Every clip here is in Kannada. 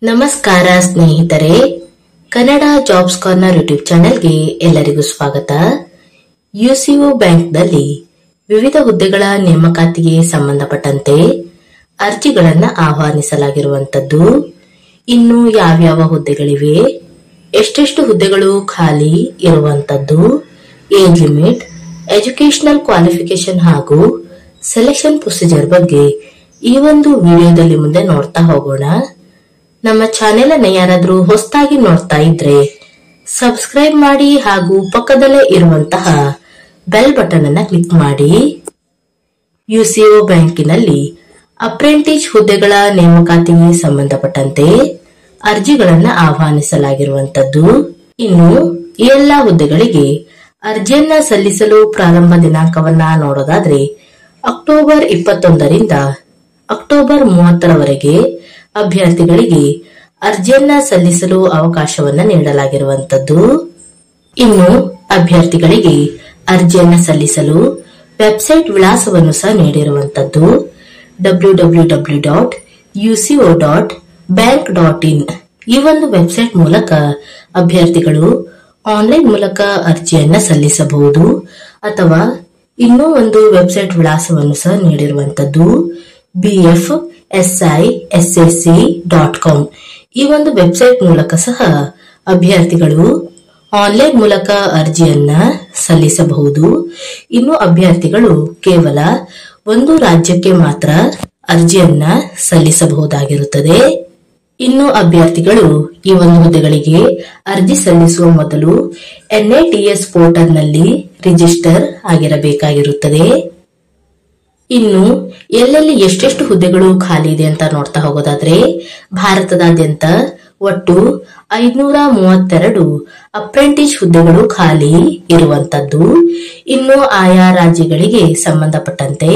ನಮಸ್ಕಾರ ಸ್ನೇಹಿತರೆ, ಕನ್ನಡ ಜಾಬ್ಸ್ ಕಾರ್ನರ್ ಯೂಟ್ಯೂಬ್ ಚಾನೆಲ್ಗೆ ಎಲ್ಲರಿಗೂ ಸ್ವಾಗತ. ಯುಸಿಒ ಬ್ಯಾಂಕ್ನಲ್ಲಿ ವಿವಿಧ ಹುದ್ದೆಗಳ ನೇಮಕಾತಿಗೆ ಸಂಬಂಧಪಟ್ಟಂತೆ ಅರ್ಜಿಗಳನ್ನು ಆಹ್ವಾನಿಸಲಾಗಿರುವಂತದ್ದು. ಇನ್ನು ಯಾವ್ಯಾವ ಹುದ್ದೆಗಳಿವೆ, ಎಷ್ಟೆಷ್ಟು ಹುದ್ದೆಗಳು ಖಾಲಿ ಇರುವಂತದ್ದು, ಏಜ್ ಲಿಮಿಟ್, ಎಜುಕೇಶನಲ್ ಕ್ವಾಲಿಫಿಕೇಶನ್ ಹಾಗೂ ಸೆಲೆಕ್ಷನ್ ಪ್ರೊಸೀಜರ್ ಬಗ್ಗೆ ಈ ಒಂದು ವಿಡಿಯೋದಲ್ಲಿ ಮುಂದೆ ನೋಡ್ತಾ ಹೋಗೋಣ. ನಮ್ಮ ಚಾನೆಲ್ ಅನ್ನು ಯಾರಾದ್ರೂ ಹೊಸದಾಗಿ ನೋಡ್ತಾ ಇದ್ರೆ ಸಬ್ಸ್ಕ್ರೈಬ್ ಮಾಡಿ ಹಾಗೂ ಪಕ್ಕದಲ್ಲೇ ಇರುವಂತಹ ಬೆಲ್ ಬಟನ್ ಅನ್ನ ಕ್ಲಿಕ್ ಮಾಡಿ. ಯುಸಿಒ ಬ್ಯಾಂಕಿನಲ್ಲಿ ಅಪ್ರೆಂಟಿಸ್ ಹುದ್ದೆಗಳ ನೇಮಕಾತಿಗೆ ಸಂಬಂಧಪಟ್ಟಂತೆ ಅರ್ಜಿಗಳನ್ನ ಆಹ್ವಾನಿಸಲಾಗಿರುವಂತದ್ದು. ಇನ್ನು ಈ ಎಲ್ಲಾ ಹುದ್ದೆಗಳಿಗೆ ಅರ್ಜಿಯನ್ನ ಸಲ್ಲಿಸಲು ಪ್ರಾರಂಭ ದಿನಾಂಕವನ್ನ ನೋಡೋದಾದ್ರೆ ಅಕ್ಟೋಬರ್ 21ರಿಂದ ಅಕ್ಟೋಬರ್ 30ರವರೆಗೆ ಅಭ್ಯರ್ಥಿಗಳಿಗೆ ಅರ್ಜಿಯನ್ನ ಸಲ್ಲಿಸಲು ಅವಕಾಶವನ್ನ ನೀಡಲಾಗಿರುವಂತದ್ದು. ಇನ್ನು ಅಭ್ಯರ್ಥಿಗಳಿಗೆ ಅರ್ಜಿಯನ್ನ ಸಲ್ಲಿಸಲು ವೆಬ್ಸೈಟ್ ವಿಳಾಸವನ್ನು ಸಹ ನೀಡಿರುವಂತದ್ದು. www.uco.bank.in ಈ ಒಂದು ವೆಬ್ಸೈಟ್ ಮೂಲಕ ಅಭ್ಯರ್ಥಿಗಳು ಆನ್ಲೈನ್ ಮೂಲಕ ಅರ್ಜಿಯನ್ನ ಸಲ್ಲಿಸಬಹುದು. ಅಥವಾ ಇನ್ನೂ ಒಂದು ವೆಬ್ಸೈಟ್ ವಿಳಾಸವನ್ನು ಸಹ ನೀಡಿರುವಂತದ್ದು bfsissc.com ಈ ಒಂದು ವೆಬ್ಸೈಟ್ ಮೂಲಕ ಸಹ ಅಭ್ಯರ್ಥಿಗಳು ಆನ್ಲೈನ್ ಮೂಲಕ ಅರ್ಜಿಯನ್ನ ಸಲ್ಲಿಸಬಹುದು. ಇನ್ನು ಅಭ್ಯರ್ಥಿಗಳು ಕೇವಲ ಒಂದು ರಾಜ್ಯಕ್ಕೆ ಮಾತ್ರ ಅರ್ಜಿಯನ್ನ ಸಲ್ಲಿಸಬಹುದಾಗಿರುತ್ತದೆ. ಇನ್ನು ಅಭ್ಯರ್ಥಿಗಳು ಈ ಒಂದು ಹುದ್ದೆಗಳಿಗೆ ಅರ್ಜಿ ಸಲ್ಲಿಸುವ ಮೊದಲು NITS ಪೋರ್ಟಲ್ ನಲ್ಲಿ ರಿಜಿಸ್ಟರ್ ಆಗಿರಬೇಕಾಗಿರುತ್ತದೆ. ಇನ್ನು ಎಲ್ಲೆಲ್ಲಿ ಎಷ್ಟೆಷ್ಟು ಹುದ್ದೆಗಳು ಖಾಲಿ ಇದೆ ಅಂತ ನೋಡ್ತಾ ಹೋಗೋದಾದ್ರೆ ಭಾರತದಾದ್ಯಂತ ಒಟ್ಟು 532 ಅಪ್ರೆಂಟಿಸ್ ಹುದ್ದೆಗಳು ಖಾಲಿ ಇರುವಂತದ್ದು. ಇನ್ನು ಆಯಾ ರಾಜ್ಯಗಳಿಗೆ ಸಂಬಂಧಪಟ್ಟಂತೆ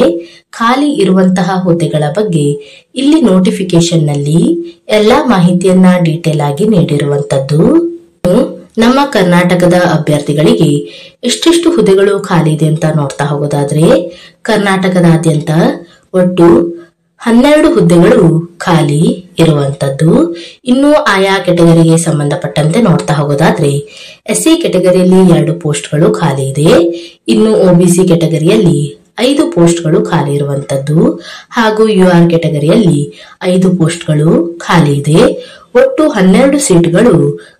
ಖಾಲಿ ಇರುವಂತಹ ಹುದ್ದೆಗಳ ಬಗ್ಗೆ ಇಲ್ಲಿ ನೋಟಿಫಿಕೇಶನ್ ನಲ್ಲಿ ಎಲ್ಲಾ ಮಾಹಿತಿಯನ್ನ ಡೀಟೇಲ್ ಆಗಿ ನೀಡಿರುವಂತದ್ದು. ನಮ್ಮ ಕರ್ನಾಟಕದ ಅಭ್ಯರ್ಥಿಗಳಿಗೆ ಎಷ್ಟೆಷ್ಟು ಹುದ್ದೆಗಳು ಖಾಲಿ ಇದೆ ಅಂತ ನೋಡ್ತಾ ಹೋಗೋದಾದ್ರೆ ಕರ್ನಾಟಕದಾದ್ಯಂತ ಒಟ್ಟು 12 ಹುದ್ದೆಗಳು ಖಾಲಿ ಇರುವಂತದ್ದು. ಇನ್ನು ಆಯಾ ಕೆಟಗರಿಗೆ ಸಂಬಂಧಪಟ್ಟಂತೆ ನೋಡ್ತಾ ಹೋಗೋದಾದ್ರೆ SC ಕೆಟಗರಿಯಲ್ಲಿ 2 ಪೋಸ್ಟ್ಗಳು ಖಾಲಿ ಇದೆ. ಇನ್ನು OBC ಕೆಟಗರಿಯಲ್ಲಿ 5 ಪೋಸ್ಟ್ಗಳು ಖಾಲಿ ಇರುವಂತದ್ದು ಹಾಗೂ UR ಕೆಟಗರಿಯಲ್ಲಿ 5 ಪೋಸ್ಟ್ಗಳು ಖಾಲಿ ಇದೆ. ಒಟ್ಟು 12 ಸೀಟ್ಗಳು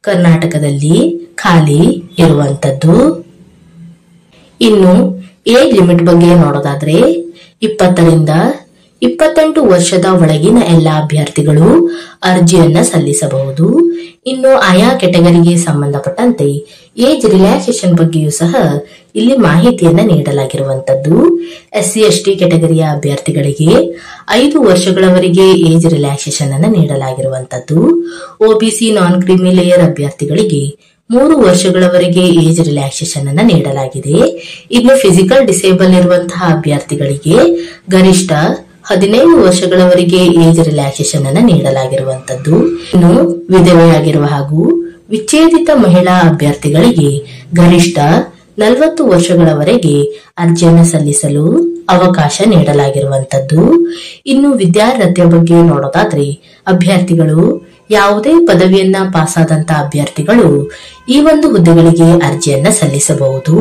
ಕರ್ನಾಟಕದಲ್ಲಿ ಖಾಲಿ ಇರುವಂತದ್ದು. ಇನ್ನು ಏಜ್ ಲಿಮಿಟ್ ಬಗ್ಗೆ ನೋಡೋದಾದ್ರೆ 20ರಿಂದ 28 ವರ್ಷದ ಒಳಗಿನ ಎಲ್ಲಾ ಅಭ್ಯರ್ಥಿಗಳು ಅರ್ಜಿಯನ್ನ ಸಲ್ಲಿಸಬಹುದು. ಇನ್ನು ಆಯಾ ಕೆಟಗರಿಗೆ ಸಂಬಂಧಪಟ್ಟಂತೆ ಏಜ್ ರಿಲ್ಯಾಕ್ಸೇಷನ್ ಬಗ್ಗೆಯೂ ಸಹ ಇಲ್ಲಿ ಮಾಹಿತಿಯನ್ನ ನೀಡಲಾಗಿರುವಂತದ್ದು. SC ST ಕೆಟಗರಿಯ ಅಭ್ಯರ್ಥಿಗಳಿಗೆ 5 ವರ್ಷಗಳವರೆಗೆ ಏಜ್ ರಿಲ್ಯಾಕ್ಸೇಷನ್ ಅನ್ನ ನೀಡಲಾಗಿರುವಂತದ್ದು. OBC ನಾನ್ ಕ್ರೀಮಿ ಲೇಯರ್ ಅಭ್ಯರ್ಥಿಗಳಿಗೆ 3 ವರ್ಷಗಳವರೆಗೆ ಏಜ್ ರಿಲ್ಯಾಕ್ಸೇಷನ್ ಅನ್ನ ನೀಡಲಾಗಿದೆ. ಇನ್ನು ಫಿಸಿಕಲ್ ಡಿಸೇಬಲ್ ಇರುವಂತಹ ಅಭ್ಯರ್ಥಿಗಳಿಗೆ ಗರಿಷ್ಠ 15 ವರ್ಷಗಳವರೆಗೆ ಏಜ್ ರಿಲ್ಯಾಕ್ಸೇಷನ್ ಅನ್ನ ನೀಡಲಾಗಿರುವಂತದ್ದು. ಇನ್ನು ವಿಧವೆಯಾಗಿರುವ ಹಾಗೂ ವಿಚ್ಛೇದಿತ ಮಹಿಳಾ ಅಭ್ಯರ್ಥಿಗಳಿಗೆ ಗರಿಷ್ಠ 40 ವರ್ಷಗಳವರೆಗೆ ಅರ್ಜಿಯನ್ನು ಸಲ್ಲಿಸಲು ಅವಕಾಶ ನೀಡಲಾಗಿರುವಂತದ್ದು. ಇನ್ನು ವಿದ್ಯಾರ್ಹತೆ ಬಗ್ಗೆ ನೋಡೋದಾದ್ರೆ ಅಭ್ಯರ್ಥಿಗಳು ಯಾವುದೇ ಪದವಿಯನ್ನ ಪಾಸಾದಂತ ಅಭ್ಯರ್ಥಿಗಳು ಈ ಒಂದು ಹುದ್ದೆಗಳಿಗೆ ಅರ್ಜಿಯನ್ನ ಸಲ್ಲಿಸಬಹುದು.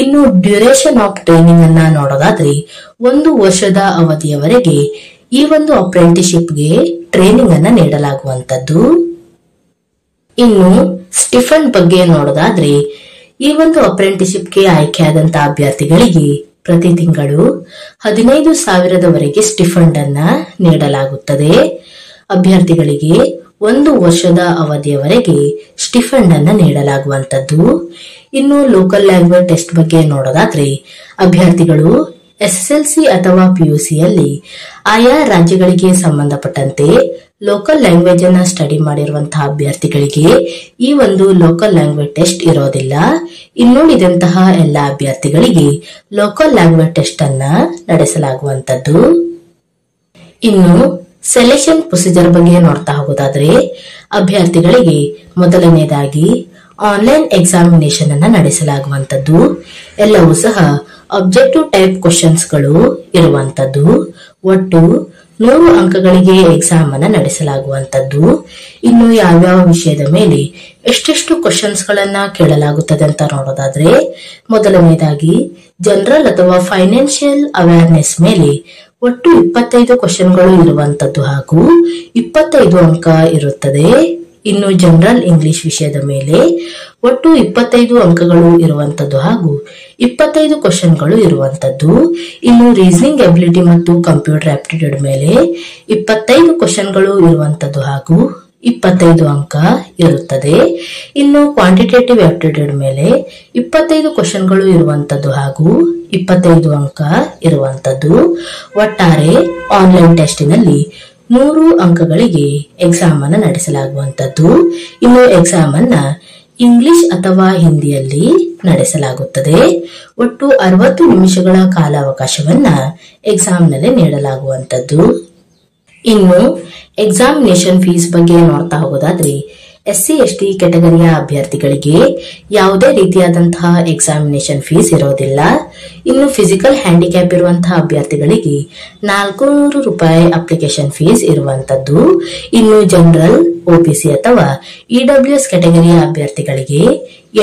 ಇನ್ನು ಡ್ಯೂರೇಷನ್ ಆಫ್ ಟ್ರೈನಿಂಗ್ ಅನ್ನ ನೋಡೋದಾದ್ರೆ 1 ವರ್ಷದ ಅವಧಿಯವರೆಗೆ ಈ ಒಂದು ಅಪ್ರೆಂಟಿಸ್ಶಿಪ್ಗೆ ಟ್ರೈನಿಂಗ್ ಅನ್ನ ನೀಡಲಾಗುವಂತದ್ದು. ಇನ್ನು ಸ್ಟಿಫಂಡ್ ಬಗ್ಗೆ ನೋಡೋದಾದ್ರೆ ಈ ಒಂದು ಅಪ್ರೆಂಟಿಸ್ಶಿಪ್ಗೆ ಆಯ್ಕೆಯಾದಂತ ಅಭ್ಯರ್ಥಿಗಳಿಗೆ ಪ್ರತಿ ತಿಂಗಳು 15,000ವರೆಗೆ ಸ್ಟಿಫಂಡ್ ಅನ್ನ ನೀಡಲಾಗುತ್ತದೆ. ಅಭ್ಯರ್ಥಿಗಳಿಗೆ 1 ವರ್ಷದ ಅವಧಿಯವರೆಗೆ ಸ್ಟಿಫಂಡ್ ಅನ್ನ ನೀಡಲಾಗುವಂತದ್ದು. ಇನ್ನು ಲೋಕಲ್ ಲ್ಯಾಂಗ್ವೇಜ್ ಟೆಸ್ಟ್ ಬಗ್ಗೆ ನೋಡೋದಾದ್ರೆ ಅಭ್ಯರ್ಥಿಗಳು SSLC ಅಥವಾ PUC ಯಲ್ಲಿ ಆಯಾ ರಾಜ್ಯಗಳಿಗೆ ಸಂಬಂಧಪಟ್ಟಂತೆ ಲೋಕಲ್ ಲ್ಯಾಂಗ್ವೇಜ್ ಅನ್ನ ಸ್ಟಡಿ ಮಾಡಿರುವಂತಹ ಅಭ್ಯರ್ಥಿಗಳಿಗೆ ಈ ಒಂದು ಲೋಕಲ್ ಲ್ಯಾಂಗ್ವೇಜ್ ಟೆಸ್ಟ್ ಇರೋದಿಲ್ಲ. ಇನ್ನುಳಿದಂತಹ ಎಲ್ಲಾ ಅಭ್ಯರ್ಥಿಗಳಿಗೆ ಲೋಕಲ್ ಲ್ಯಾಂಗ್ವೇಜ್ ಟೆಸ್ಟ್ ಅನ್ನ ನಡೆಸಲಾಗುವಂತದ್ದು. ಇನ್ನು ಸೆಲೆಕ್ಷನ್ ಪ್ರೊಸೀಜರ್ ಬಗ್ಗೆ ನೋಡ್ತಾ ಹೋಗೋದಾದ್ರೆ ಅಭ್ಯರ್ಥಿಗಳಿಗೆ ಮೊದಲನೇದಾಗಿ ಆನ್ಲೈನ್ ಎಕ್ಸಾಮಿನೇಷನ್ ಅನ್ನ ನಡೆಸಲಾಗುವಂತದ್ದು. ಎಲ್ಲವೂ ಸಹ ಅಬ್ಜೆಕ್ಟಿವ್ ಟೈಪ್ ಕ್ವಶನ್ಸ್ ಗಳು ಇರುವಂತದ್ದು. ಒಟ್ಟು 100 ಅಂಕಗಳಿಗೆ ಎಕ್ಸಾಮ್ ಅನ್ನ ನಡೆಸಲಾಗುವಂತದ್ದು. ಇನ್ನು ಯಾವ್ಯಾವ ವಿಷಯದ ಮೇಲೆ ಎಷ್ಟೆಷ್ಟು ಕ್ವಶನ್ಸ್ ಗಳನ್ನ ಕೇಳಲಾಗುತ್ತದೆ ಅಂತ ನೋಡೋದಾದ್ರೆ, ಮೊದಲನೇದಾಗಿ ಜನರಲ್ ಅಥವಾ ಫೈನಾನ್ಷಿಯಲ್ ಅವೇರ್ನೆಸ್ ಮೇಲೆ ಒಟ್ಟು 25 ಕ್ವಶನ್ಗಳು ಇರುವಂತದ್ದು ಹಾಗೂ 25 ಅಂಕ ಇರುತ್ತದೆ. ಇನ್ನು ಜನರಲ್ ಇಂಗ್ಲಿಷ್ ವಿಷಯದ ಮೇಲೆ ಒಟ್ಟು 25 ಅಂಕಗಳು ಇರುವಂತದ್ದು ಹಾಗೂ 25 ಕ್ವಶನ್ಗಳು ಇರುವಂತದ್ದು. ಇನ್ನು ರೀಸನಿಂಗ್ ಎಬಿಲಿಟಿ ಮತ್ತು ಕಂಪ್ಯೂಟರ್ ಆಪ್ಟಿಟ್ಯೂಡ್ ಮೇಲೆ 25 ಕ್ವಶನ್ಗಳು ಇರುವಂತದ್ದು ಹಾಗೂ 25 ಅಂಕ ಇರುತ್ತದೆ. ಇನ್ನು ಕ್ವಾಂಟಿಟೇಟಿವ್ ಆಪ್ಟಿಟ್ಯೂಡ್ ಮೇಲೆ 25 ಕ್ವಶನ್ಗಳು ಇರುವಂತದ್ದು ಹಾಗೂ 25 ಅಂಕ ಇರುವಂತದ್ದು. ಒಟ್ಟಾರೆ ಆನ್ಲೈನ್ ಟೆಸ್ಟಿನಲ್ಲಿ 100 ಅಂಕಗಳಿಗೆ ಎಕ್ಸಾಮ್ ಅನ್ನು ನಡೆಸಲಾಗುವಂತದ್ದು. ಇನ್ನು ಎಕ್ಸಾಮ್ ಅನ್ನ ಇಂಗ್ಲಿಷ್ ಅಥವಾ ಹಿಂದಿಯಲ್ಲಿ ನಡೆಸಲಾಗುತ್ತದೆ. ಒಟ್ಟು 60 ನಿಮಿಷಗಳ ಕಾಲಾವಕಾಶವನ್ನ ಎಕ್ಸಾಮ್ ನಲ್ಲಿ ನೀಡಲಾಗುವಂತದ್ದು. ಇನ್ನು ಎಕ್ಸಾಮಿನೇಷನ್ ಫೀಸ್ ಬಗ್ಗೆ ನೋಡ್ತಾ ಹೋಗೋದಾದ್ರೆ, SC ST ಕ್ಯಾಟಗರಿಯ ಅಭ್ಯರ್ಥಿಗಳಿಗೆ ಯಾವುದೇ ರೀತಿಯಾದಂತಹ ಎಕ್ಸಾಮಿನೇಷನ್ ಫೀಸ್ ಇರೋದಿಲ್ಲ. ಇನ್ನು ಫಿಸಿಕಲ್ ಹ್ಯಾಂಡಿಕ್ಯಾಪ್ ಇರುವಂತಹ ಅಭ್ಯರ್ಥಿಗಳಿಗೆ 400 ರೂಪಾಯಿ ಅಪ್ಲಿಕೇಶನ್ ಫೀಸ್ ಇರುವಂತದ್ದು. ಇನ್ನು ಜನರಲ್, OBC ಅಥವಾ EWS ಕ್ಯಾಟಗರಿಯ ಅಭ್ಯರ್ಥಿಗಳಿಗೆ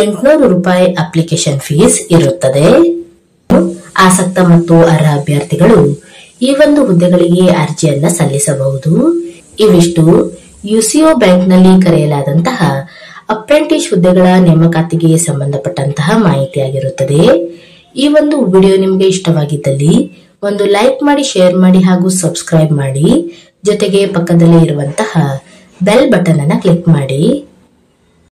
800 ರೂಪಾಯಿ ಅಪ್ಲಿಕೇಶನ್ ಫೀಸ್ ಇರುತ್ತದೆ. ಆಸಕ್ತ ಮತ್ತು ಅರ್ಹ ಅಭ್ಯರ್ಥಿಗಳು ಈ ಒಂದು ಹುದ್ದೆಗಳಿಗೆ ಅರ್ಜಿಯನ್ನ ಸಲ್ಲಿಸಬಹುದು. ಇವಿಷ್ಟು UCO ಬ್ಯಾಂಕ್ ನಲ್ಲಿ ಕರೆಯಲಾದಂತಹ ಅಪ್ರೆಂಟಿಸ್ ಹುದ್ದೆಗಳ ನೇಮಕಾತಿಗೆ ಸಂಬಂಧಪಟ್ಟಂತಹ ಮಾಹಿತಿಯಾಗಿರುತ್ತದೆ. ಈ ಒಂದು ವಿಡಿಯೋ ನಿಮಗೆ ಇಷ್ಟವಾಗಿದ್ದಲ್ಲಿ ಒಂದು ಲೈಕ್ ಮಾಡಿ, ಶೇರ್ ಮಾಡಿ ಹಾಗೂ ಸಬ್ಸ್ಕ್ರೈಬ್ ಮಾಡಿ. ಜೊತೆಗೆ ಪಕ್ಕದಲ್ಲೇ ಇರುವಂತಹ ಬೆಲ್ ಬಟನ್ ಅನ್ನ ಕ್ಲಿಕ್ ಮಾಡಿ.